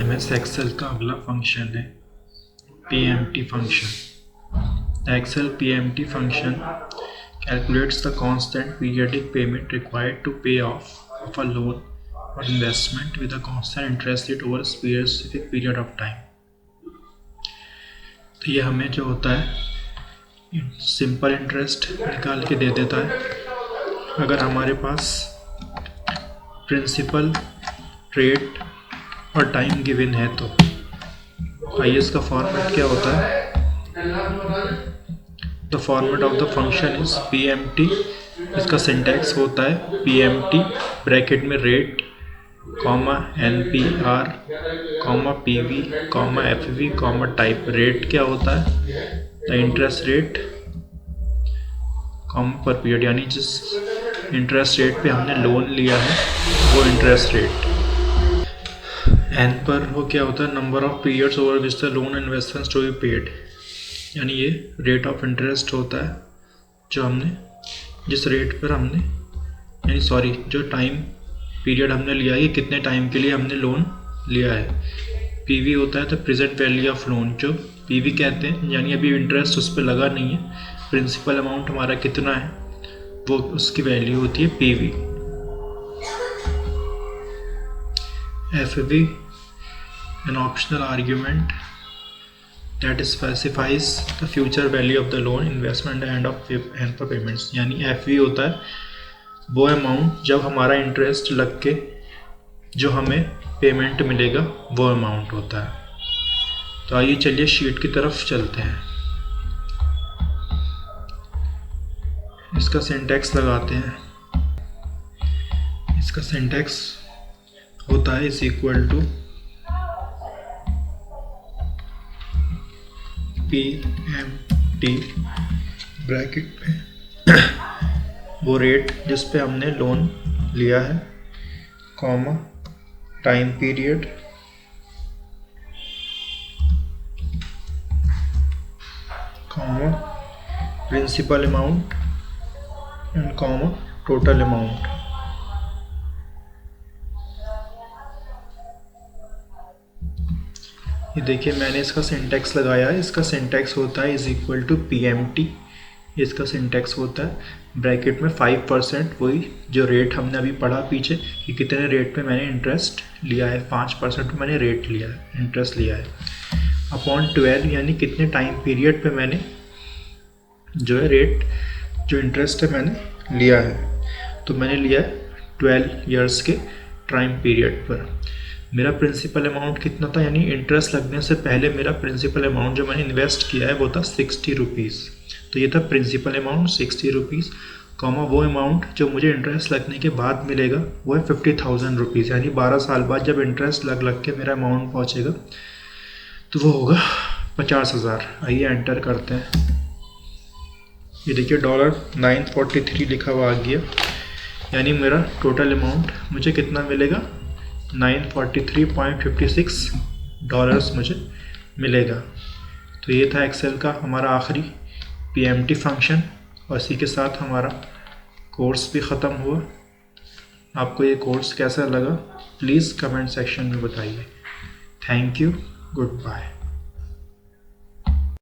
MS Excel का अगला function है PMT function. The Excel PMT function calculates the constant periodic payment required to pay off of a loan or investment with a constant interest rate over a specific period of time. तो ये हमें जो होता है simple interest निकाल के दे देता है अगर हमारे पास प्रिंसिपल रेट और टाइम गिवन है तो। आइए इसका फॉर्मेट क्या होता है। The format of the function is PMT। इसका सिंटैक्स होता है PMT ब्रैकेट में rate comma NPR comma PV comma FV comma type. Rate क्या होता है द इंटरेस्ट रेट कॉमा पर पीरियड, यानी जिस इंटरेस्ट रेट पे हमने लोन लिया है वो इंटरेस्ट रेट। एन पर वो क्या होता है number of periods over which the loan investments to be paid, यानी ये रेट ऑफ इंटरेस्ट होता है जो हमने जिस रेट पर हमने जो टाइम पीरियड हमने लिया है, ये कितने टाइम के लिए हमने लोन लिया है। पीवी होता है the present value of loan, जो पीवी कहते हैं, यानी अभी इंटरेस्ट उस पर लगा नहीं है, प्रिंसिपल अमाउंट हमारा कितना है वो उसकी वैल्यू होती है PV. FV an optional argument that specifies the future value of the loan investment and for payments, यानी FV होता है वो अमाउंट जब हमारा इंटरेस्ट लग के जो हमें पेमेंट मिलेगा वो अमाउंट होता है। तो आइए चलिए शीट की तरफ चलते हैं, इसका सिंटैक्स लगाते हैं। इसका सिंटैक्स होता है is equal to PMT bracket में वो रेट जिस पे हमने लोन लिया है comma time period comma principal amount and comma total amount. ये देखिए मैंने इसका सिंटैक्स लगाया है। इसका सिंटैक्स होता है इज इक्वल टू PMT। इसका सिंटैक्स होता है ब्रैकेट में 5%, वही जो रेट हमने अभी पढ़ा पीछे कि कितने रेट पे मैंने इंटरेस्ट लिया है, 5% पे मैंने रेट लिया है, इंटरेस्ट लिया है, अपॉन 12, यानी कितने टाइम पीरियड पे मैंने जो है रेट जो इंटरेस्ट है मैंने लिया है। तो मैंने लिया है 12 ईयर्स के टाइम पीरियड पर। मेरा प्रिंसिपल अमाउंट कितना था, यानी इंटरेस्ट लगने से पहले मेरा प्रिंसिपल अमाउंट जो मैंने इन्वेस्ट किया है वो था 60 रुपीज़। तो ये था प्रिंसिपल अमाउंट 60 रुपीज़ कॉमा वो अमाउंट जो मुझे इंटरेस्ट लगने के बाद मिलेगा वो है 50,000 रुपीज़, यानी 12 साल बाद जब इंटरेस्ट लग के मेरा अमाउंट पहुँचेगा तो वो होगा 50,000। आइए एंटर करते हैं। ये देखिए $943 लिखा हुआ आ गया, यानी मेरा टोटल अमाउंट मुझे कितना मिलेगा $943.56 मुझे मिलेगा। तो ये था एक्सेल का हमारा आखिरी PMT फंक्शन और इसी के साथ हमारा कोर्स भी ख़त्म हुआ। आपको ये कोर्स कैसा लगा प्लीज़ कमेंट सेक्शन में बताइए। Thank you, good bye.